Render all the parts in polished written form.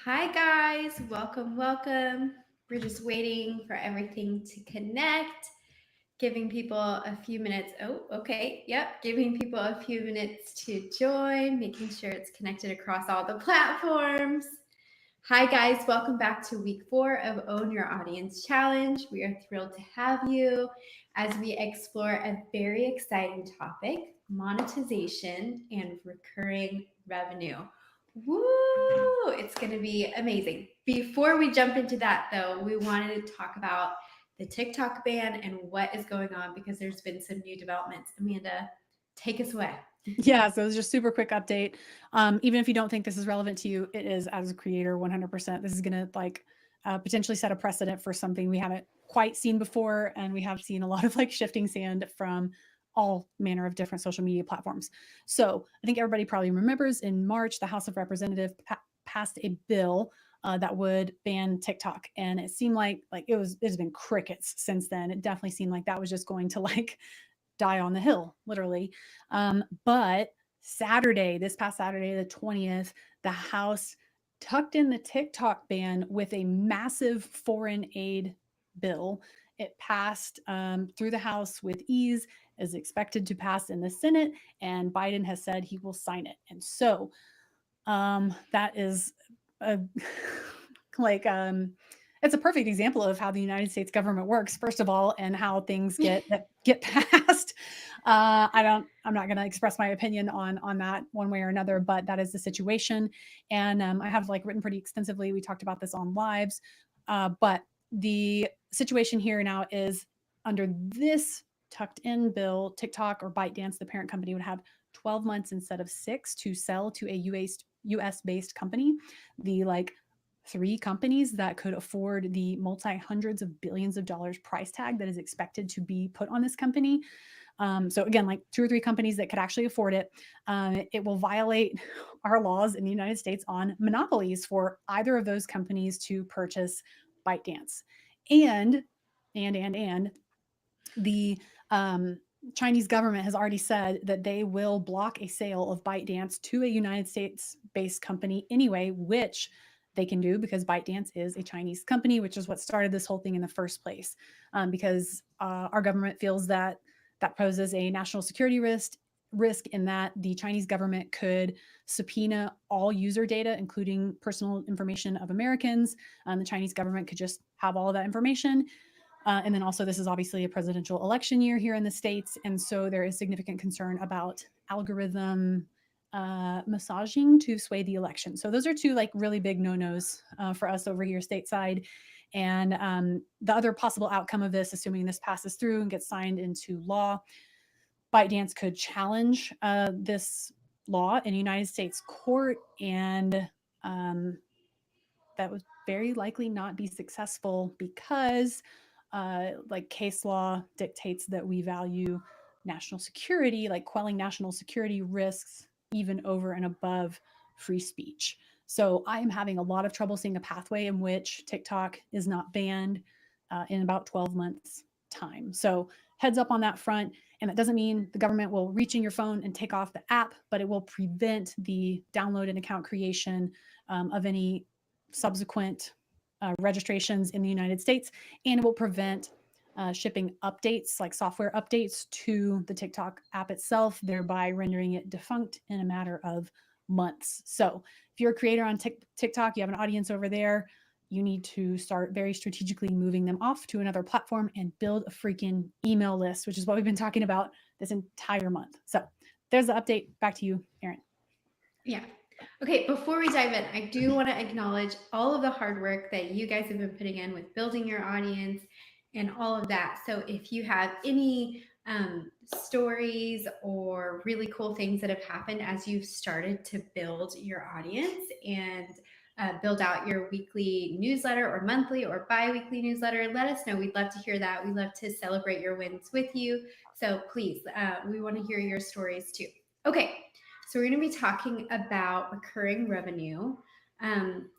Hi, guys. Welcome, welcome. We're just waiting for everything to connect, giving people a few minutes. Oh, okay. Yep. Giving people a few minutes to join, making sure it's connected across all the platforms. Hi, guys. Welcome back to week 4 of Own Your Audience Challenge. We are thrilled to have you as we explore a very exciting topic, monetization and recurring revenue. Woo! It's going to be amazing. Before we jump into that, though, we wanted to talk about the TikTok ban and what is going on because there's been some new developments. Amanda, take us away. Yeah, so it was just super quick update. Even if you don't think this is relevant to you, it is as a creator 100%. This is going to potentially set a precedent for something we haven't quite seen before, and we have seen a lot of shifting sand from all manner of different social media platforms. So I think everybody probably remembers in March the House of Representatives passed a bill that would ban TikTok, and it seemed like it's been crickets since then. It definitely seemed like that was just going to die on the hill, literally. But this past Saturday, the 20th, the House tucked in the TikTok ban with a massive foreign aid bill. It passed through the House with ease, is expected to pass in the Senate, and Biden has said he will sign it. And so that is a, like it's a perfect example of how the United States government works, first of all, and how things get passed. I'm not going to express my opinion on that one way or another, but that is the situation. And I have written pretty extensively. We talked about this on lives, but the situation here now is under this tucked in bill, TikTok or ByteDance, the parent company, would have 12 months instead of 6 to sell to a US based company. The 3 companies that could afford the multi hundreds of billions of dollars price tag that is expected to be put on this company. So again, 2 or 3 companies that could actually afford it. It will violate our laws in the United States on monopolies for either of those companies to purchase ByteDance. And the Chinese government has already said that they will block a sale of ByteDance to a United States based company anyway, which they can do because ByteDance is a Chinese company, which is what started this whole thing in the first place. Because our government feels that that poses a national security risk in that the Chinese government could subpoena all user data, including personal information of Americans. The Chinese government could just have all of that information. And then also, this is obviously a presidential election year here in the States. And so there is significant concern about algorithm massaging to sway the election. So those are 2 really big no-nos for us over here stateside. And the other possible outcome of this, assuming this passes through and gets signed into law, ByteDance could challenge this law in United States court, and that would very likely not be successful because case law dictates that we value national security, quelling national security risks even over and above free speech. So I am having a lot of trouble seeing a pathway in which TikTok is not banned in about 12 months time. So heads up on that front. And that doesn't mean the government will reach in your phone and take off the app, but it will prevent the download and account creation of any subsequent registrations in the United States, and it will prevent shipping updates, like software updates, to the TikTok app itself, thereby rendering it defunct in a matter of months. So, if you're a creator on TikTok, you have an audience over there, you need to start very strategically moving them off to another platform and build a freaking email list, which is what we've been talking about this entire month. So, there's the update. Back to you, Erin. Yeah. Okay, before we dive in, I do want to acknowledge all of the hard work that you guys have been putting in with building your audience and all of that. So if you have any stories or really cool things that have happened as you've started to build your audience and build out your weekly newsletter or monthly or bi-weekly newsletter, let us know. We'd love to hear that. We love to celebrate your wins with you. So please, we want to hear your stories too. Okay, so we're going to be talking about recurring revenue. Um,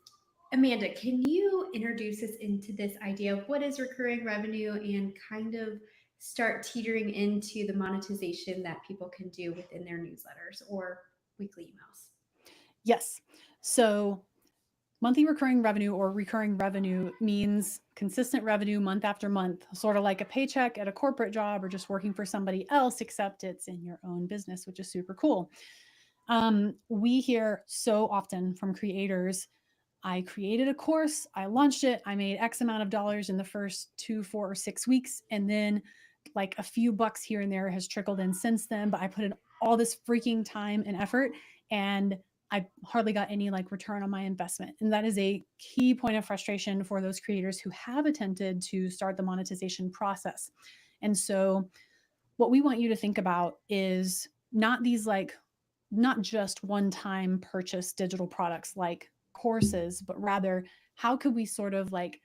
Amanda, can you introduce us into this idea of what is recurring revenue and kind of start teetering into the monetization that people can do within their newsletters or weekly emails? Yes. So Monthly recurring revenue or recurring revenue means consistent revenue month after month, sort of like a paycheck at a corporate job or just working for somebody else, except it's in your own business, which is super cool. We hear so often from creators, I created a course, I launched it, I made X amount of dollars in the first 2, 4, or 6 weeks. And then like a few bucks here and there has trickled in since then. But I put in all this freaking time and effort and I hardly got any like return on my investment. And that is a key point of frustration for those creators who have attempted to start the monetization process. And so what we want you to think about is not these like not just one time purchase digital products like courses, but rather how could we sort of like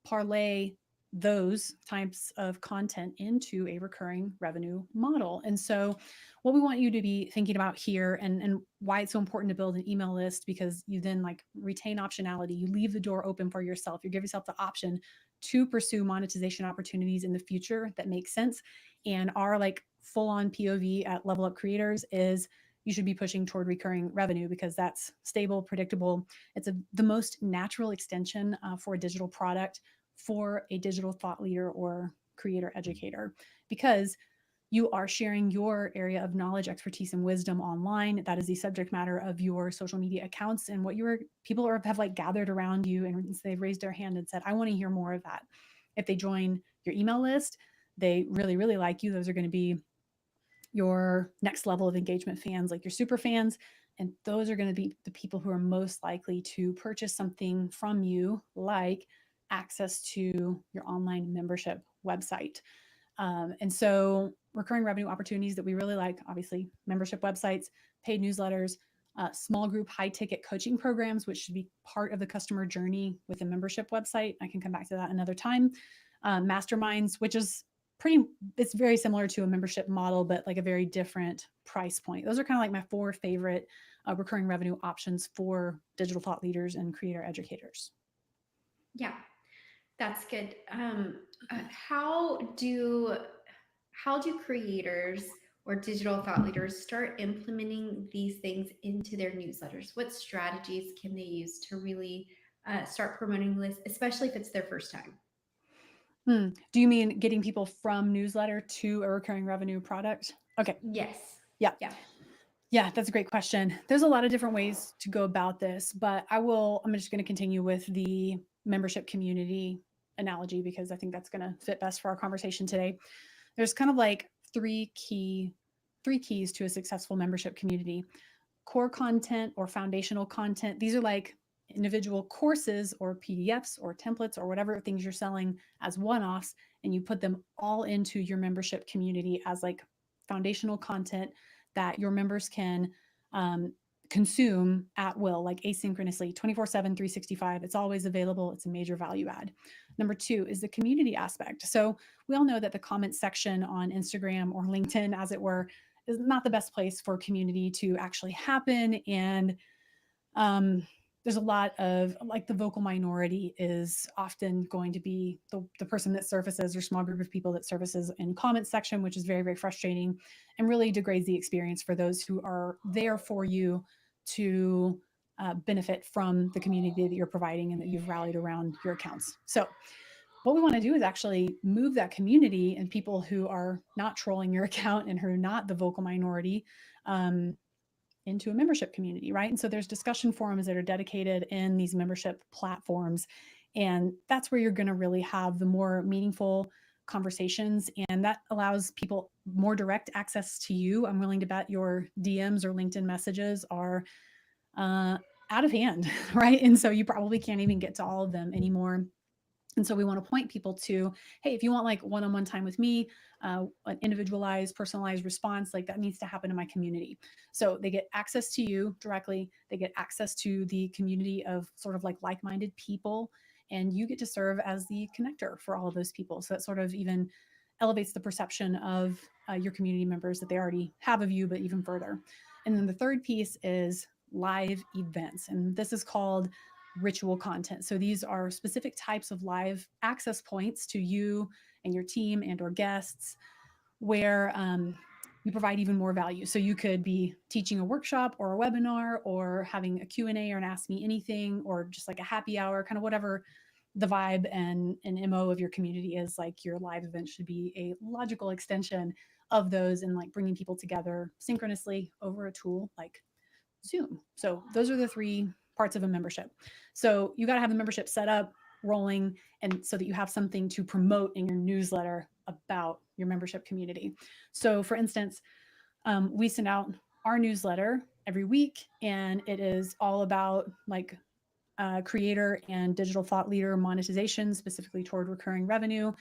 parlay those types of content into a recurring revenue model. And so what we want you to be thinking about here and why it's so important to build an email list, because you then like retain optionality, you leave the door open for yourself, you give yourself the option to pursue monetization opportunities in the future that make sense. And our like full on POV at Level Up Creators is you should be pushing toward recurring revenue because that's stable, predictable. It's the most natural extension for a digital product for a digital thought leader or creator educator, because you are sharing your area of knowledge, expertise, and wisdom online. That is the subject matter of your social media accounts, and what your people have like gathered around you, and they've raised their hand and said, "I want to hear more of that." If they join your email list, they really, really like you. Those are going to be your next level of engagement fans, like your super fans. And those are going to be the people who are most likely to purchase something from you, like access to your online membership website. And so, recurring revenue opportunities that we really like, obviously, membership websites, paid newsletters, small group, high ticket coaching programs, which should be part of the customer journey with a membership website. I can come back to that another time. Masterminds, which is pretty, it's very similar to a membership model, but like a very different price point. Those are kind of like my four favorite recurring revenue options for digital thought leaders and creator educators. Yeah, that's good. How do creators or digital thought leaders start implementing these things into their newsletters? What strategies can they use to really start promoting this, especially if it's their first time? Do you mean getting people from newsletter to a recurring revenue product? Okay. Yes. Yeah. Yeah. Yeah, that's a great question. There's a lot of different ways to go about this, but I'm just going to continue with the membership community analogy because I think that's going to fit best for our conversation today. There's kind of like three keys to a successful membership community. Core content or foundational content. These are like individual courses or PDFs or templates or whatever things you're selling as one-offs, and you put them all into your membership community as like foundational content that your members can consume at will, like asynchronously, 24/7, 365. It's always available. It's a major value add. Number two is the community aspect. So we all know that the comment section on Instagram or LinkedIn, as it were, is not the best place for community to actually happen. And um, there's a lot of like the vocal minority is often going to be the person that surfaces or small group of people that surfaces in comment section, which is very, very frustrating and really degrades the experience for those who are there for you to benefit from the community that you're providing and that you've rallied around your accounts. So what we want to do is actually move that community and people who are not trolling your account and who are not the vocal minority um, into a membership community, right? And so there's discussion forums that are dedicated in these membership platforms. And that's where you're going to really have the more meaningful conversations. And that allows people more direct access to you. I'm willing to bet your DMs or LinkedIn messages are uh, out of hand, right? And so you probably can't even get to all of them anymore. And so we want to point people to, hey, if you want like one-on-one time with me, an individualized, personalized response, like that needs to happen in my community. So they get access to you directly. They get access to the community of sort of like-minded people, and you get to serve as the connector for all of those people. So that sort of even elevates the perception of your community members that they already have of you, but even further. And then the third piece is live events, and this is called ritual content. So these are specific types of live access points to you and your team and or guests where you provide even more value. So you could be teaching a workshop or a webinar or having a Q&A or an ask me anything or just like a happy hour, kind of whatever the vibe and MO of your community is. Like your live event should be a logical extension of those and like bringing people together synchronously over a tool like Zoom. So those are the three parts of a membership. So you got to have the membership set up, rolling, and so that you have something to promote in your newsletter about your membership community. So for instance, we send out our newsletter every week, and it is all about like creator and digital thought leader monetization, specifically toward recurring revenue.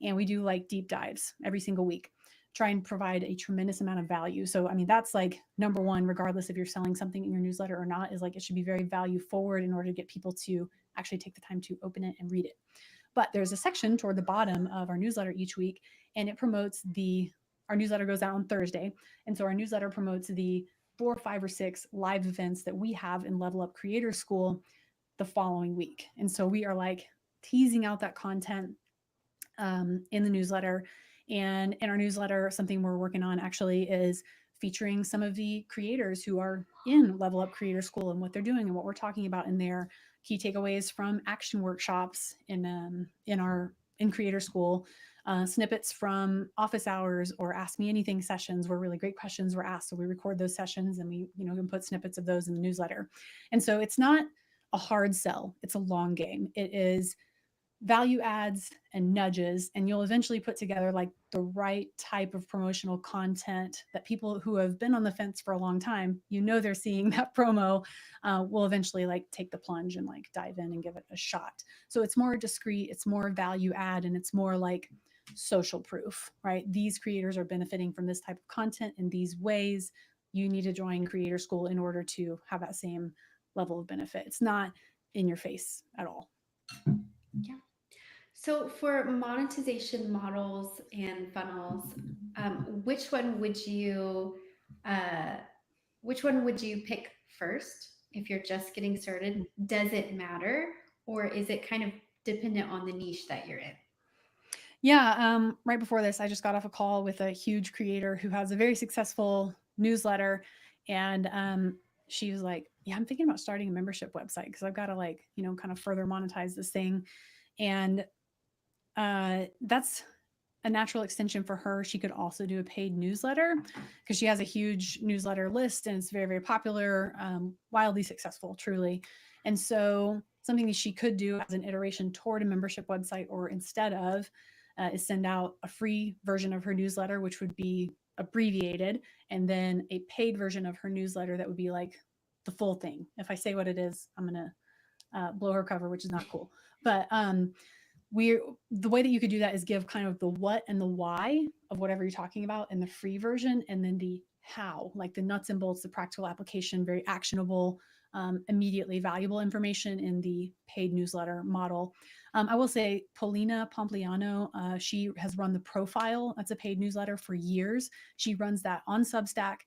And we do like deep dives every single week, try and provide a tremendous amount of value. So, I mean, that's like number one, regardless if you're selling something in your newsletter or not, is like it should be very value forward in order to get people to actually take the time to open it and read it. But there's a section toward the bottom of our newsletter each week, and it promotes our newsletter goes out on Thursday. And so our newsletter promotes the 4, 5, or 6 live events that we have in Level Up Creator School the following week. And so we are like teasing out that content in the newsletter. And in our newsletter, something we're working on actually is featuring some of the creators who are in Level Up Creator School and what they're doing and what we're talking about in their key takeaways from action workshops in Creator School, snippets from office hours or Ask Me Anything sessions where really great questions were asked. So we record those sessions and we can put snippets of those in the newsletter. And so it's not a hard sell; it's a long game. It is value adds and nudges, and you'll eventually put together like the right type of promotional content that people who have been on the fence for a long time, they're seeing that promo, will eventually like take the plunge and like dive in and give it a shot. So it's more discreet, it's more value add, and it's more like social proof, right? These creators are benefiting from this type of content in these ways. You need to join Creator School in order to have that same level of benefit. It's not in your face at all. Yeah. So for monetization models and funnels, um, which one would you uh, which one would you pick first if you're just getting started? Does it matter, or is it kind of dependent on the niche that you're in? Yeah, right before this, I just got off a call with a huge creator who has a very successful newsletter, and she was like, "Yeah, I'm thinking about starting a membership website because I've got to like, kind of further monetize this thing." And that's a natural extension for her. She could also do a paid newsletter because she has a huge newsletter list and it's very, very popular, wildly successful, truly. And so, something that she could do as an iteration toward a membership website or instead of is send out a free version of her newsletter, which would be abbreviated, and then a paid version of her newsletter that would be like the full thing. If I say what it is, I'm going to blow her cover, which is not cool. But we're the way that you could do that is give kind of the what and the why of whatever you're talking about in the free version, and then the how, like the nuts and bolts, the practical application, very actionable, immediately valuable information in the paid newsletter model. I will say Polina Pompliano, she has run the Profile. That's a paid newsletter for years. She runs that on Substack,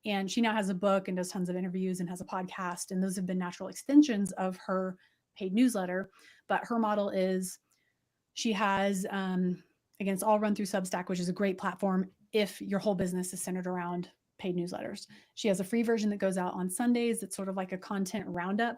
and she now has a book and does tons of interviews and has a podcast. And those have been natural extensions of her paid newsletter. But her model is she has, again, it's all run through Substack, which is a great platform if your whole business is centered around paid newsletters. She has a free version that goes out on Sundays. It's sort of like a content roundup.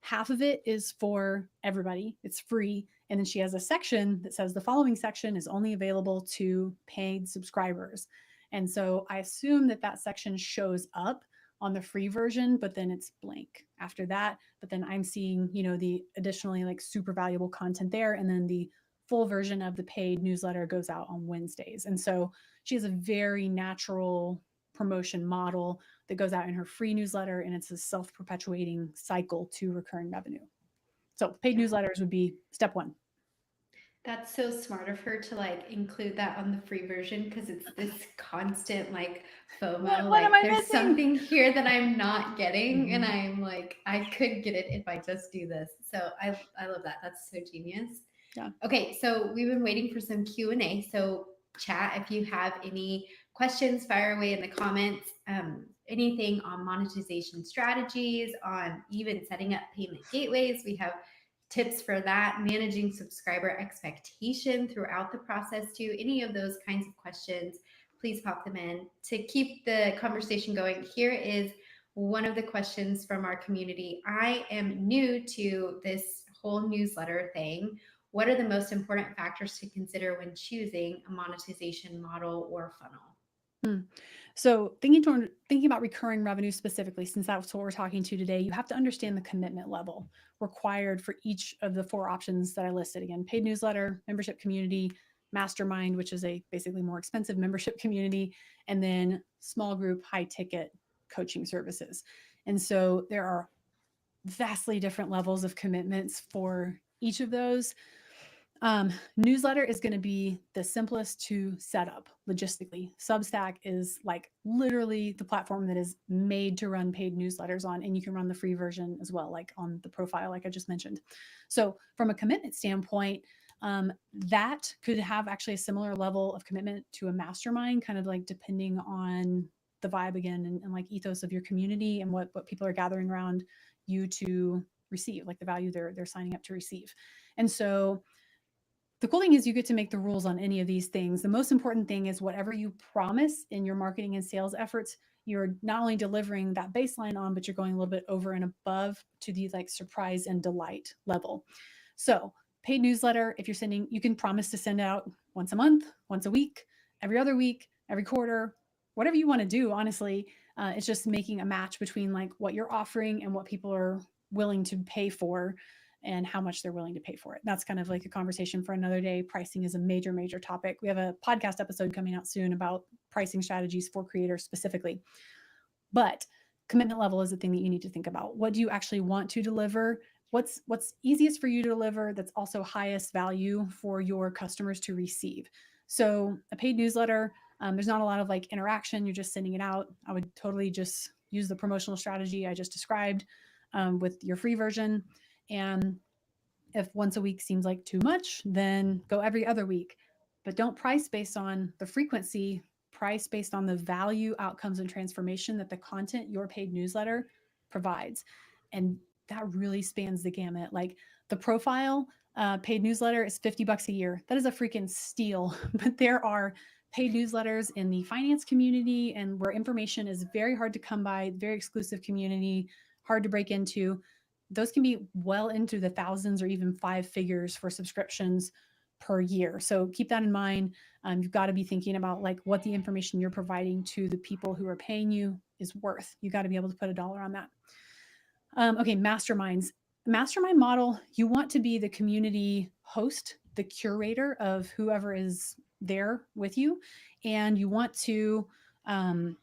Half of it is for everybody, it's free. And then she has a section that says the following section is only available to paid subscribers. And so I assume that that section shows up on the free version, but then it's blank after that. But then I'm seeing, the additionally like super valuable content there. And then the full version of the paid newsletter goes out on Wednesdays. And so she has a very natural promotion model that goes out in her free newsletter, and it's a self-perpetuating cycle to recurring revenue. So paid Yeah. newsletters would be step one. That's so smart of her to like include that on the free version because it's this constant like FOMO. What am Like I there's missing? something here that I'm not getting, and Mhm. I'm like, I could get it if I just do this. So I love that. That's so genius. Yeah. Okay, so we've been waiting for some Q&A. So chat, if you have any questions, fire away in the comments. Anything on monetization strategies, on even setting up payment gateways. We have tips for that, managing subscriber expectation throughout the process too. Any of those kinds of questions, please pop them in. To keep the conversation going, here is one of the questions from our community. I am new to this whole newsletter thing. What are the most important factors to consider when choosing a monetization model or funnel? Hmm. So thinking about recurring revenue specifically, since that's what we're talking to today, you have to understand the commitment level required for each of the four options that I listed. Again, paid newsletter, membership community, mastermind, which is a basically more expensive membership community, and then small group, high ticket coaching services. And so there are vastly different levels of commitments for each of those. Newsletter is going to be the simplest to set up logistically. Substack is like literally the platform that is made to run paid newsletters on, and you can run the free version as well, like on the profile, like I just mentioned. So, from a commitment standpoint, that could have actually a similar level of commitment to a mastermind, kind of like depending on the vibe again and like ethos of your community and what people are gathering around you to receive, like the value they're signing up to receive. And so the cool thing is you get to make the rules on any of these things. The most important thing is whatever you promise in your marketing and sales efforts, you're not only delivering that baseline on, but you're going a little bit over and above to the like surprise and delight level. So, paid newsletter, if you're sending, you can promise to send out once a month, once a week, week, every quarter, whatever you want to do, honestly. It's just making a match between like what you're offering and what people are willing to pay for and how much they're willing to pay for it. That's kind of like a conversation for another day. Pricing is a major, major topic. We have a podcast episode coming out soon about pricing strategies for creators specifically. But commitment level is the thing that you need to think about. What do you actually want to deliver? What's easiest for you to deliver that's also highest value for your customers to receive? So a paid newsletter, there's not a lot of like interaction. You're just sending it out. I would totally just use the promotional strategy I just described with your free version. And if once a week seems like too much, then go every other week. But don't price based on the frequency, price based on the value, outcomes, and transformation that the content your paid newsletter provides. And that really spans the gamut. Like the profile paid newsletter is $50 a year. That is a freaking steal. But there are paid newsletters in the finance community and where information is very hard to come by, very exclusive community, hard to break into. Those can be well into the thousands or even five figures for subscriptions per year. So keep that in mind. You've got to be thinking about like what the information you're providing to the people who are paying you is worth. You got to be able to put a dollar on that. Okay, masterminds. Mastermind model, you want to be the community host, the curator of whoever is there with you. And you want to um,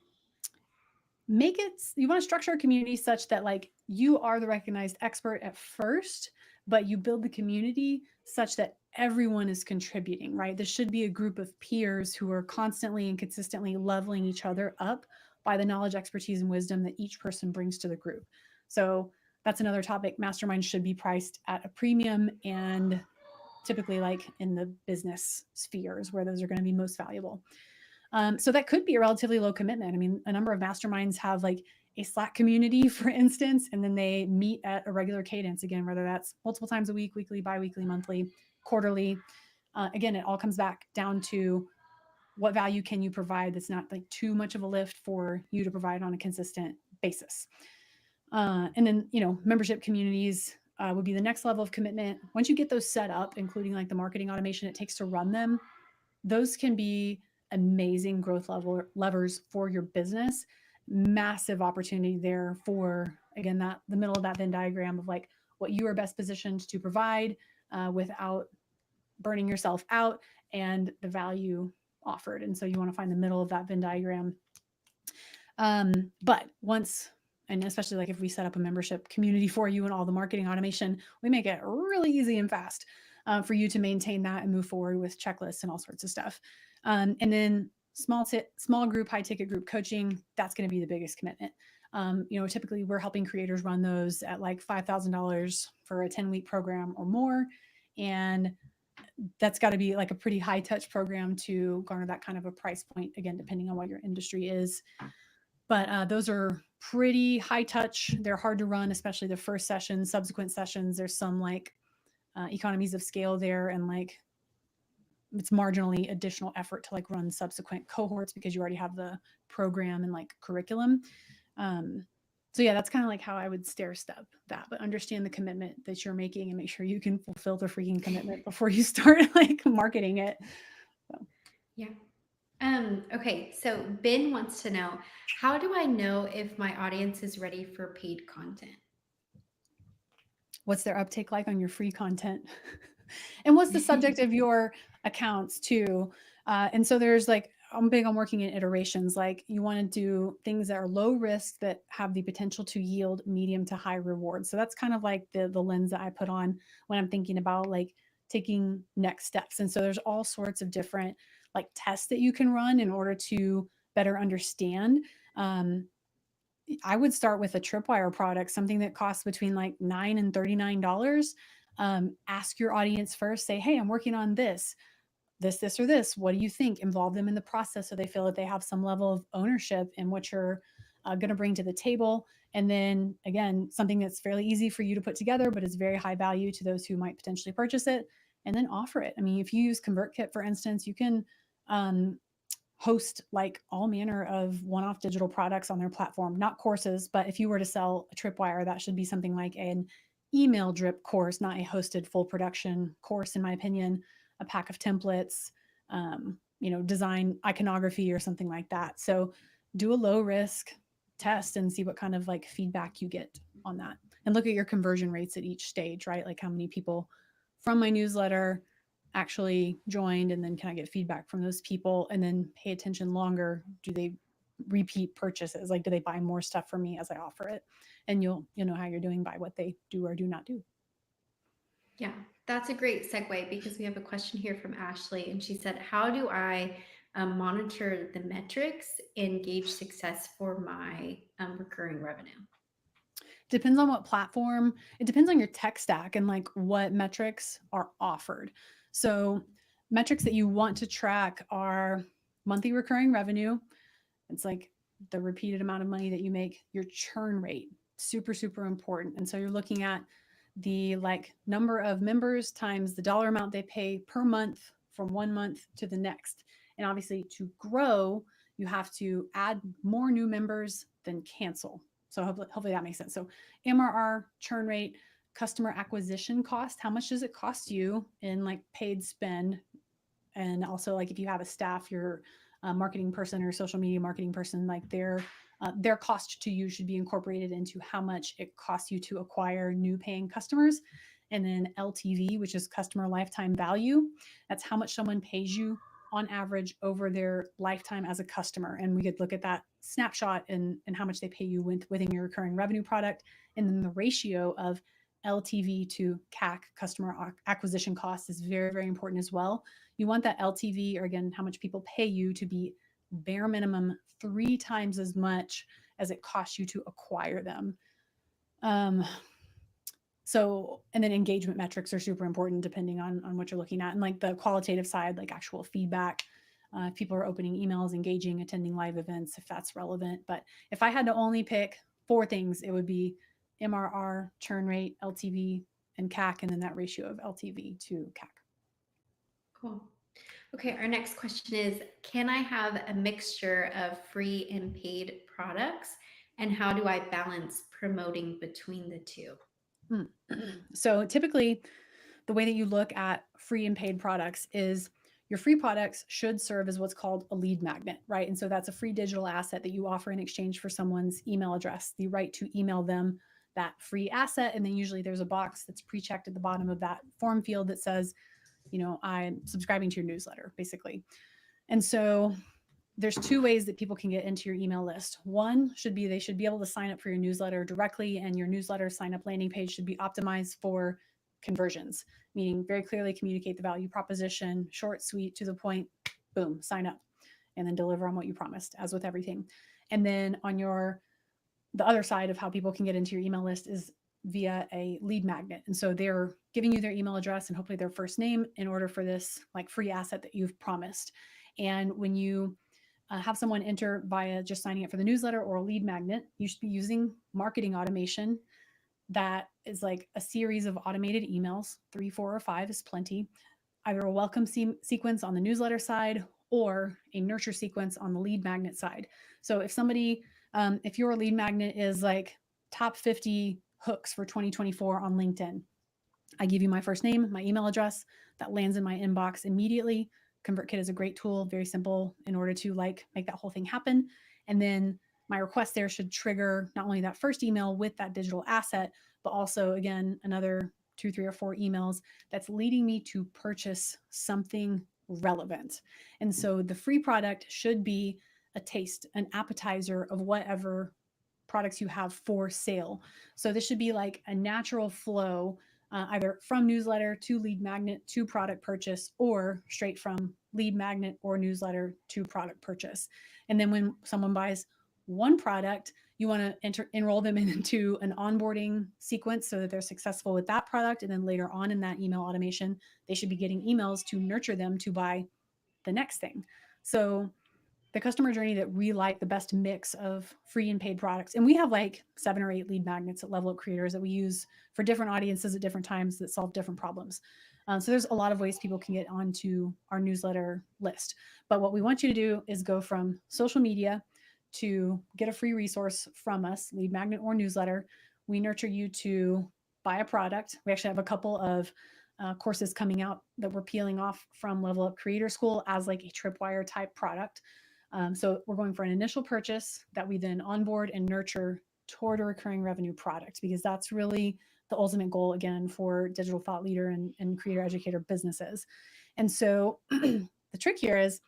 make it, you want to structure a community such that like you are the recognized expert at first, but you build the community such that everyone is contributing, right? This should be a group of peers who are constantly and consistently leveling each other up by the knowledge, expertise, and wisdom that each person brings to the group. So that's another topic. Masterminds should be priced at a premium and typically like in the business spheres where those are going to be most valuable. So that could be a relatively low commitment. I mean, a number of masterminds have like a Slack community, for instance, and then they meet at a regular cadence again, whether that's multiple times a week, weekly, biweekly, monthly, quarterly. Again, it all comes back down to what value can you provide that's not like too much of a lift for you to provide on a consistent basis. And then, membership communities would be the next level of commitment. Once you get those set up, including like the marketing automation it takes to run them, those can be amazing growth levers for your business. Massive opportunity there for, again, that the middle of that Venn diagram of like what you are best positioned to provide without burning yourself out and the value offered. And so you want to find the middle of that Venn diagram. But once, and especially like if we set up a membership community for you and all the marketing automation, we make it really easy and fast for you to maintain that and move forward with checklists and all sorts of stuff. And then small group, high ticket group coaching, that's going to be the biggest commitment. Typically we're helping creators run those at like $5,000 for a 10-week program or more. And that's got to be like a pretty high touch program to garner that kind of a price point, again, depending on what your industry is. But those are pretty high touch. They're hard to run, especially the first session. Subsequent sessions, there's some like economies of scale there and like it's marginally additional effort to like run subsequent cohorts because you already have the program and like curriculum. Um, so yeah, that's kind of like how I would stair step that, but understand the commitment that you're making and make sure you can fulfill the freaking commitment before you start like marketing it. So Yeah. Okay, so Ben wants to know, how do I know if my audience is ready for paid content? what's their uptake like on your free content? And what's the subject of your accounts too? And so there's like, I'm big on working in iterations. Like you want to do things that are low risk that have the potential to yield medium to high reward. So that's kind of like the lens that I put on when I'm thinking about like taking next steps. And so there's all sorts of different like tests that you can run in order to better understand. Um, I would start with a tripwire product, something that costs between like $9 and $39. Ask your audience first, say, hey, I'm working on this, or this. What do you think? Involve them in the process so they feel that they have some level of ownership in what you're going to bring to the table. And then again, something that's fairly easy for you to put together, but is very high value to those who might potentially purchase it. And then offer it. I mean, if you use ConvertKit, for instance, you can host like all manner of one-off digital products on their platform, not courses, but if you were to sell a tripwire, that should be something like an email drip course, not a hosted full production course, in my opinion. A pack of templates, design iconography or something like that. So do a low risk test and see what kind of like feedback you get on that, and look at your conversion rates at each stage, right? Like how many people from my newsletter actually joined, and then can I get feedback from those people, and then pay attention longer. Do they repeat purchases? Like do they buy more stuff from me as I offer it? And you'll know how you're doing by what they do or do not do. Yeah, that's a great segue because we have a question here from Ashley, and she said, how do I monitor the metrics and gauge success for my recurring revenue? Depends on what platform. It depends on your tech stack and like what metrics are offered. So metrics that you want to track are monthly recurring revenue. It's like the repeated amount of money that you make. Your churn rate, super super important. And so you're looking at the like number of members times the dollar amount they pay per month from one month to the next. And obviously to grow, you have to add more new members than cancel. So hopefully that makes sense. So MRR, churn rate, customer acquisition cost, how much does it cost you in like paid spend? And also like if you have a staff, your marketing person or social media marketing person, like their cost to you should be incorporated into how much it costs you to acquire new paying customers. And then LTV, which is customer lifetime value, that's how much someone pays you on average over their lifetime as a customer. And we could look at that snapshot and how much they pay you within your recurring revenue product. And then the ratio of LTV to CAC, customer acquisition cost, is very, very important as well. You want that LTV, or again, how much people pay you, to be bare minimum 3 times as much as it costs you to acquire them. Um, and then engagement metrics are super important depending on what you're looking at. And like the qualitative side, like actual feedback, if people are opening emails, engaging, attending live events, if that's relevant. But if I had to only pick 4 things, it would be MRR, churn rate, LTV, and CAC, and then that ratio of LTV to CAC. Cool. Okay, our next question is, can I have a mixture of free and paid products? And how do I balance promoting between the two? Hmm. So typically, the way that you look at free and paid products is your free products should serve as what's called a lead magnet, right? And so that's a free digital asset that you offer in exchange for someone's email address, the right to email them that free asset. And then usually there's a box that's pre-checked at the bottom of that form field that says, I'm subscribing to your newsletter, basically. And so there's 2 ways that people can get into your email list. One should be they should be able to sign up for your newsletter directly, and your newsletter sign up landing page should be optimized for conversions, meaning very clearly communicate the value proposition, short, sweet, to the point, boom, sign up, and then deliver on what you promised, as with everything. And then on the other side of how people can get into your email list is via a lead magnet. And so they're giving you their email address and hopefully their first name in order for this like free asset that you've promised. And when you have someone enter via just signing up for the newsletter or a lead magnet, you should be using marketing automation that is like a series of automated emails. 3, 4, or 5 is plenty, either a welcome sequence on the newsletter side or a nurture sequence on the lead magnet side. So if your lead magnet is like top 50 hooks for 2024 on LinkedIn, I give you my first name, my email address, that lands in my inbox immediately. ConvertKit is a great tool, very simple in order to like make that whole thing happen. And then my request there should trigger not only that first email with that digital asset, but also again another two, three, or four emails that's leading me to purchase something relevant. And so the free product should be a taste, an appetizer of whatever products you have for sale. So this should be like a natural flow, either from newsletter to lead magnet to product purchase, or straight from lead magnet or newsletter to product purchase. And then when someone buys one product, you want to enroll them into an onboarding sequence so that they're successful with that product. And then later on in that email automation, they should be getting emails to nurture them to buy the next thing. So the customer journey that we like, the best mix of free and paid products. And we have like 7 or 8 lead magnets at Level Up Creators that we use for different audiences at different times that solve different problems. So there's a lot of ways people can get onto our newsletter list. But what we want you to do is go from social media to get a free resource from us, lead magnet or newsletter. We nurture you to buy a product. We actually have a couple of courses coming out that we're peeling off from Level Up Creator School as like a tripwire type product. So we're going for an initial purchase that we then onboard and nurture toward a recurring revenue product, because that's really the ultimate goal, again, for digital thought leader and creator educator businesses. And so the trick here is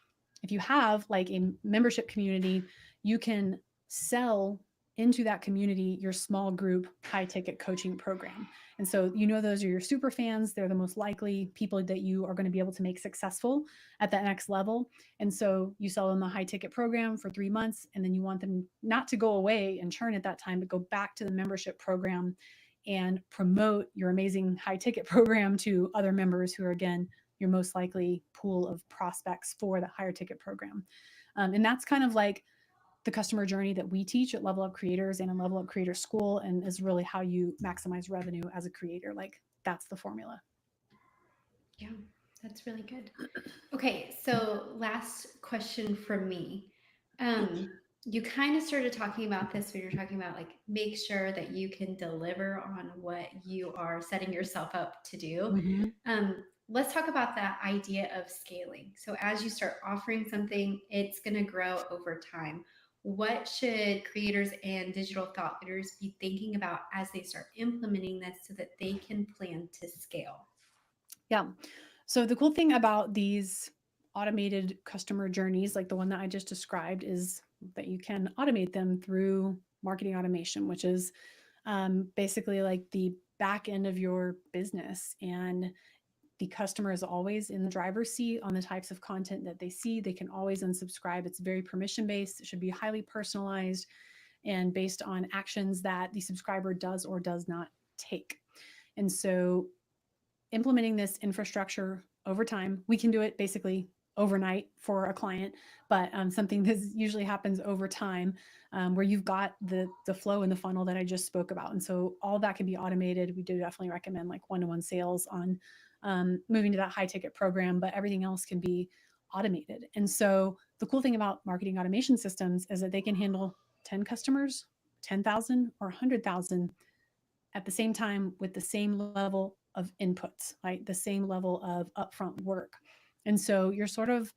if you have like a membership community, you can sell into that community your small group high ticket coaching program. And so, those are your super fans. They're the most likely people that you are going to be able to make successful at that next level. And so you sell them a high ticket program for 3 months, and then you want them not to go away and churn at that time, but go back to the membership program and promote your amazing high ticket program to other members who are, again, your most likely pool of prospects for the higher ticket program. And that's kind of like the customer journey that we teach at Level Up Creators and in Level Up Creator School, and is really how you maximize revenue as a creator. Like, that's the formula. Yeah, that's really good. Okay, so last question from me. You kind of started talking about this when you're talking about like make sure that you can deliver on what you are setting yourself up to do. Mm-hmm. Um, let's talk about that idea of scaling. So as you start offering something, it's going to grow over time. What should creators and digital thought leaders be thinking about as they start implementing this so that they can plan to scale? Yeah. So the cool thing about these automated customer journeys, like the one that I just described, is that you can automate them through marketing automation, which is basically like the back end of your business. And the customer is always in the driver's seat on the types of content that they see. They can always unsubscribe. It's very permission based. It should be highly personalized and based on actions that the subscriber does or does not take. And so implementing this infrastructure over time, we can do it basically overnight for a client, but something that usually happens over time, where you've got the flow in the funnel that I just spoke about. And so all that can be automated. We do definitely recommend like one-to-one sales on moving to that high ticket program, but everything else can be automated. And so the cool thing about marketing automation systems is that they can handle 10 customers, 10,000 or 100,000 at the same time with the same level of inputs, right? The same level of upfront work. And so you're sort of,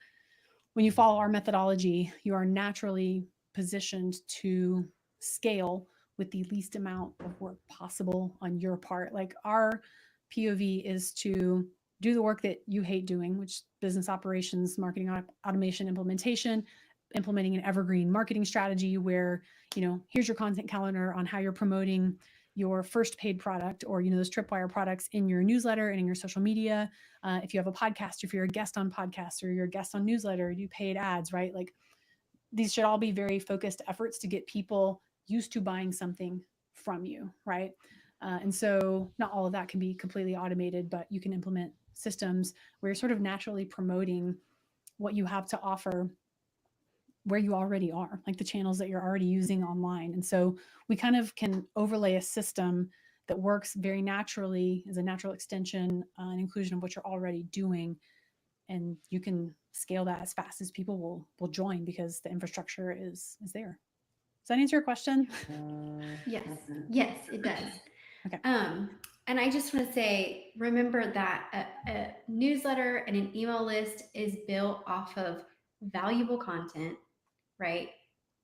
when you follow our methodology, you are naturally positioned to scale with the least amount of work possible on your part. Like, our POV is to do the work that you hate doing, which business operations, marketing automation, implementation, implementing an evergreen marketing strategy where, here's your content calendar on how you're promoting your first paid product, or those tripwire products in your newsletter and in your social media. If you have a podcast, if you're a guest on podcasts, or you're a guest on newsletter, you paid ads, right? Like, these should all be very focused efforts to get people used to buying something from you, right? And so not all of that can be completely automated, but you can implement systems where you're sort of naturally promoting what you have to offer where you already are, like the channels that you're already using online. And so we kind of can overlay a system that works very naturally as a natural extension and inclusion of what you're already doing. And you can scale that as fast as people will join because the infrastructure is there. Does that answer your question? Yes, yes, it does. Okay. Um, and I just want to say, remember that a newsletter and an email list is built off of valuable content, right?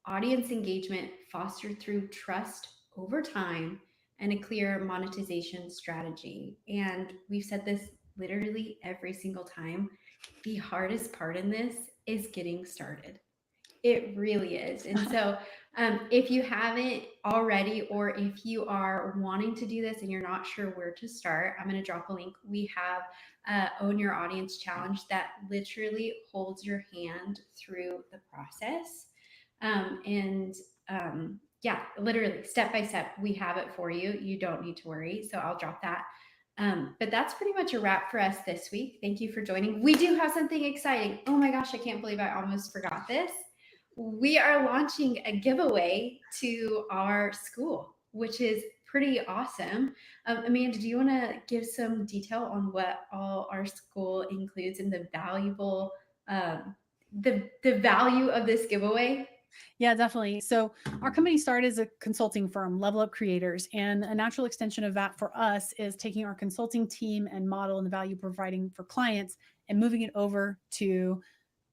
Audience engagement fostered through trust over time and a clear monetization strategy. And we've said this literally every single time. The hardest part in this is getting started. It really is. And so, if you haven't already, or if you are wanting to do this and you're not sure where to start, I'm going to drop a link. We have Own Your Audience Challenge that literally holds your hand through the process. And yeah, literally step by step, we have it for you. You don't need to worry. So I'll drop that. But that's pretty much a wrap for us this week. Thank you for joining. We do have something exciting. Oh my gosh, I can't believe I almost forgot this. We are launching a giveaway to our school, which is pretty awesome. Amanda, do you want to give some detail on what all our school includes and the valuable the value of this giveaway? Yeah, definitely. So our company started as a consulting firm, Level Up Creators, and a natural extension of that for us is taking our consulting team and model and the value providing for clients and moving it over to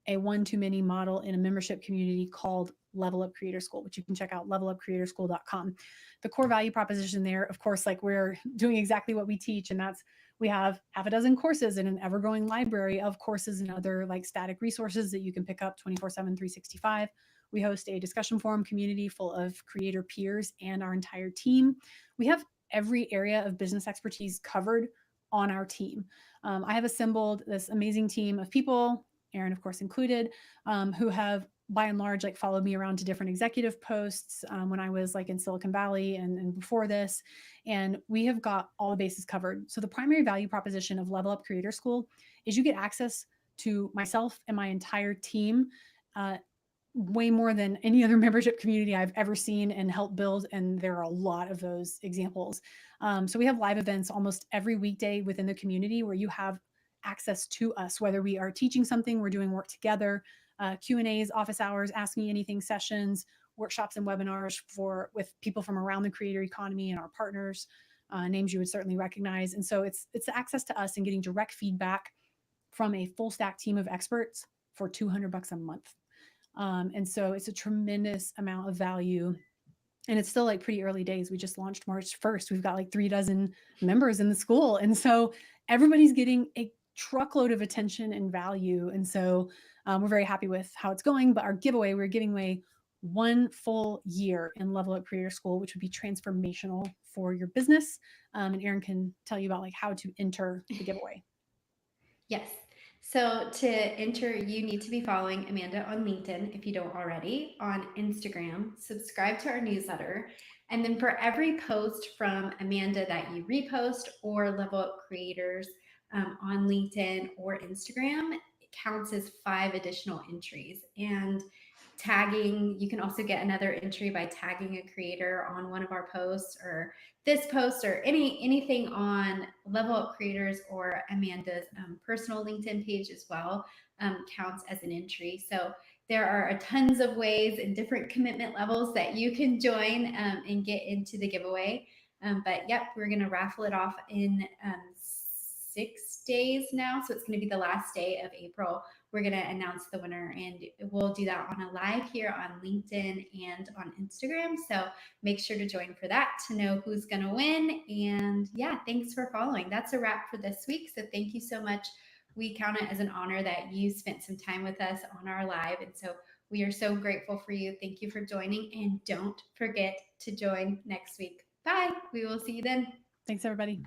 a one-to-many model in a membership community called Level Up Creator School, which you can check out levelupcreatorschool.com. The core value proposition there, of course, like we're doing exactly what we teach, and that's we have half a dozen courses and an ever-growing library of courses and other like static resources that you can pick up 24/7, 365. We host a discussion forum community full of creator peers and our entire team. We have every area of business expertise covered on our team. I have assembled this amazing team of people, Aaron, of course, included, who have by and large like followed me around to different executive posts when I was like in Silicon Valley and before this. And we have got all the bases covered. So the primary value proposition of Level Up Creator School is you get access to myself and my entire team, way more than any other membership community I've ever seen and helped build. And there are a lot of those examples. So we have live events almost every weekday within the community where you have access to us, whether we are teaching something, we're doing work together, Q&As, office hours, ask me anything sessions, workshops and webinars with people from around the creator economy and our partners, names you would certainly recognize. And so it's access to us and getting direct feedback from a full stack team of experts for $200 a month. And so it's a tremendous amount of value. And it's still like pretty early days. We just launched March 1st. We've got like 3 dozen members in the school. And so everybody's getting a truckload of attention and value. And so we're very happy with how it's going. But our giveaway, we're giving away 1 full year in Level Up Creator School, which would be transformational for your business. And Aaron can tell you about like how to enter the giveaway. Yes. So to enter, you need to be following Amanda on LinkedIn if you don't already, on Instagram, subscribe to our newsletter. And then for every post from Amanda that you repost or Level Up Creators on LinkedIn or Instagram, it counts as 5 additional entries. And tagging, you can also get another entry by tagging a creator on one of our posts or this post or anything on Level Up Creators or Amanda's personal LinkedIn page as well counts as an entry. So there are tons of ways and different commitment levels that you can join and get into the giveaway. But yep, we're going to raffle it off in 6 days now. So it's going to be the last day of April. We're going to announce the winner, and we'll do that on a live here on LinkedIn and on Instagram. So make sure to join for that to know who's going to win. And yeah, thanks for following. That's a wrap for this week. So thank you so much. We count it as an honor that you spent some time with us on our live. And so we are so grateful for you. Thank you for joining. And don't forget to join next week. Bye. We will see you then. Thanks, everybody.